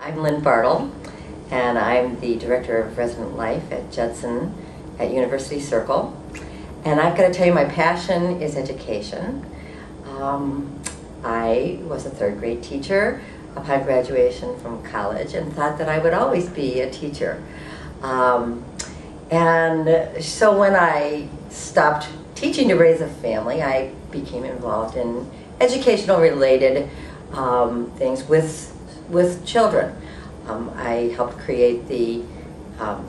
I'm Lin Bartel, and I'm the Director of Resident Life at Judson at University Circle. And I've got to tell you, my passion is education. I was a third grade teacher upon graduation from college and thought that I would always be a teacher. And so when I stopped teaching to raise a family, I became involved in educational related things with children. I helped create the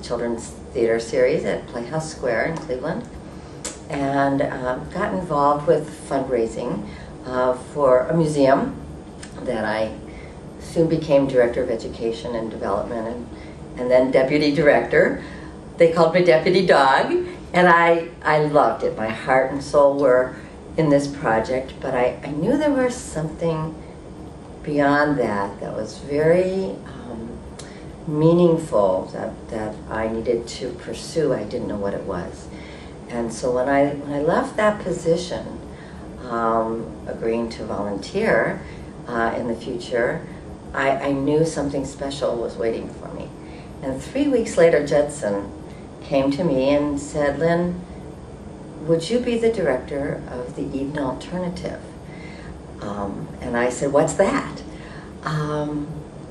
children's theater series at Playhouse Square in Cleveland, and got involved with fundraising for a museum that I soon became Director of Education and Development, and then Deputy Director. They called me Deputy Dog, and I loved it. My heart and soul were in this project, but I knew there was something beyond that that was very meaningful that I needed to pursue. I didn't know what it was. And so when I left that position, agreeing to volunteer in the future, I knew something special was waiting for me. And 3 weeks later, Judson came to me and said, "Lynn, would you be the director of the Eden Alternative?" And I said, "What's that?"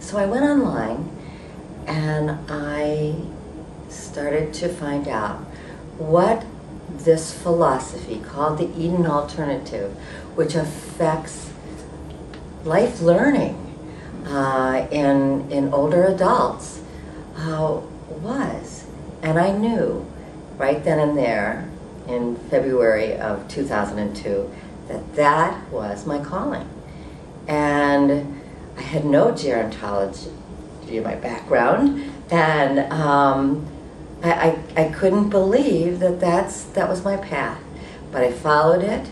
So I went online and I started to find out what this philosophy called the Eden Alternative, which affects life learning in older adults, was. And I knew right then and there in February of 2002 that that was my calling. And I had no gerontology in my background, and I couldn't believe that was my path. But I followed it,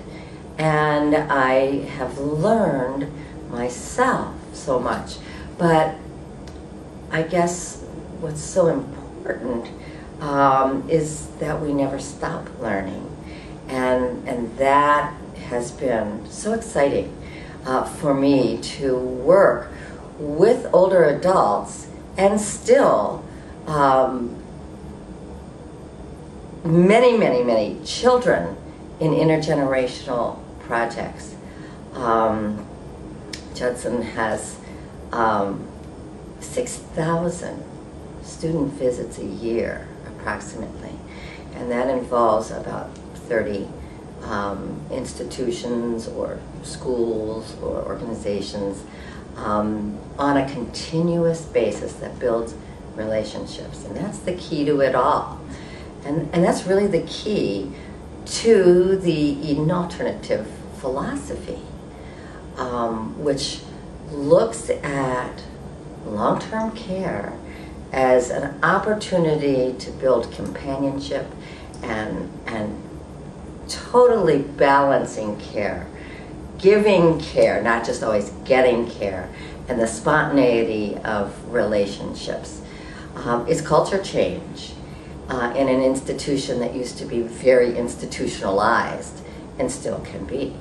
and I have learned myself so much. But I guess what's so important is that we never stop learning, and that has been so exciting for me to work with older adults and still many children in intergenerational projects. Judson has 6,000 student visits a year approximately, and that involves about 30 institutions or schools or organizations on a continuous basis that builds relationships. And that's the key to it all. And that's really the key to the Eden Alternative philosophy, which looks at long-term care as an opportunity to build companionship and totally balancing care, giving care, not just always getting care, and the spontaneity of relationships. It's culture change in an institution that used to be very institutionalized and still can be.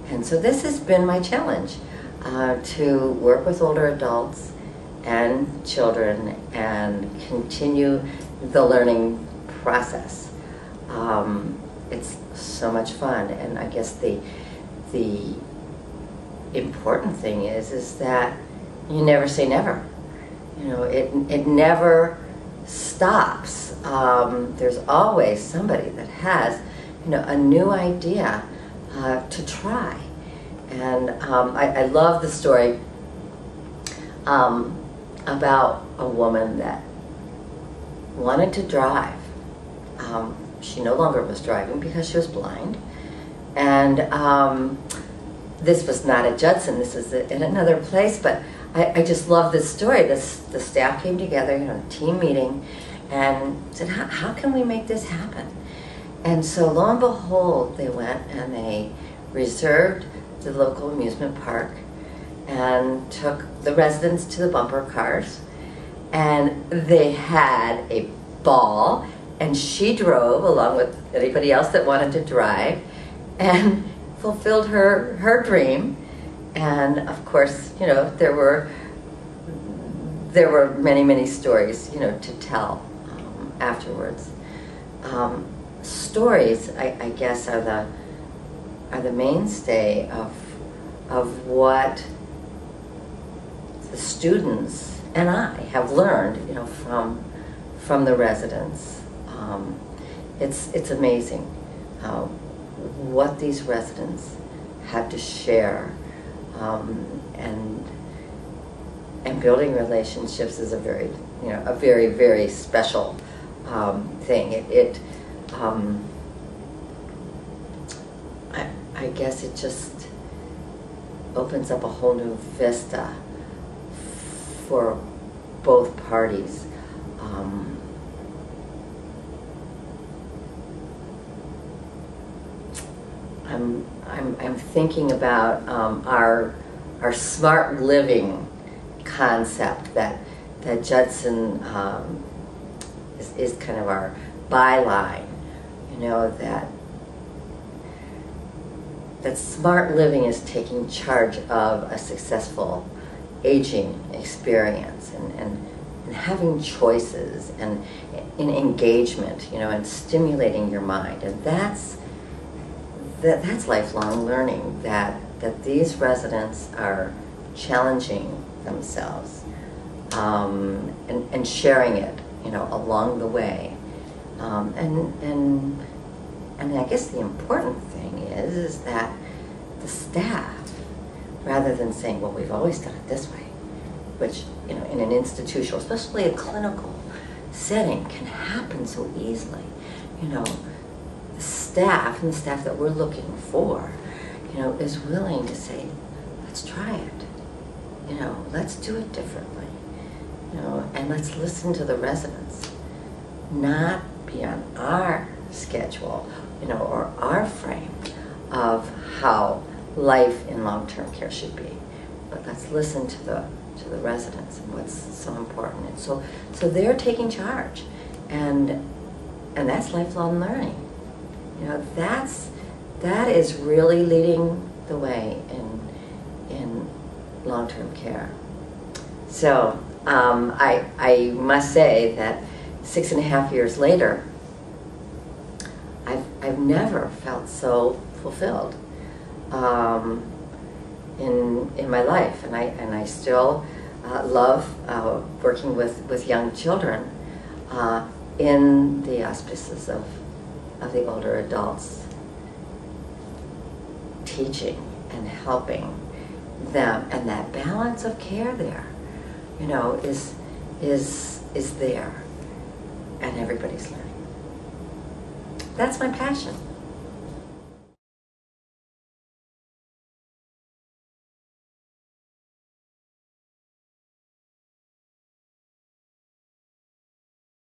And so this has been my challenge, to work with older adults and children and continue the learning process. It's so much fun, and I guess the important thing is that you never say never. You know, it never stops. There's always somebody that has, a new idea to try. And I love the story about a woman that wanted to drive. She no longer was driving because she was blind. And this was not at Judson, this was in another place, but I just love this story. The staff came together, a team meeting, and said, how can we make this happen? And so lo and behold, they went and they reserved the local amusement park and took the residents to the bumper cars, and they had a ball, and she drove along with anybody else that wanted to drive and fulfilled her dream. And of course, there were there were many, many stories, to tell afterwards. Stories, I guess, are the mainstay of what the students and I have learned, from the residents. It's amazing what these residents had to share, and building relationships is a very, very special thing. I guess it just opens up a whole new vista for both parties. I'm thinking about our smart living concept that Judson is kind of our byline. That smart living is taking charge of a successful aging experience and having choices and in engagement, and stimulating your mind. And that's lifelong learning, that these residents are challenging themselves and sharing it, along the way. And I guess the important thing is that the staff, rather than saying, well, we've always done it this way, which, in an institutional, especially a clinical setting, can happen so easily. The staff, and the staff that we're looking for, is willing to say, let's try it. Let's do it differently. And let's listen to the residents, not be on our schedule, or our frame of how life in long-term care should be. But let's listen to the residents and what's so important. And so they're taking charge, and that's lifelong learning. That is really leading the way in long-term care. So I must say that 6.5 years later, I've never felt so fulfilled in my life, and I still love working with young children in the auspices of the older adults, teaching and helping them, and that balance of care there, is there, and everybody's learning. That's my passion.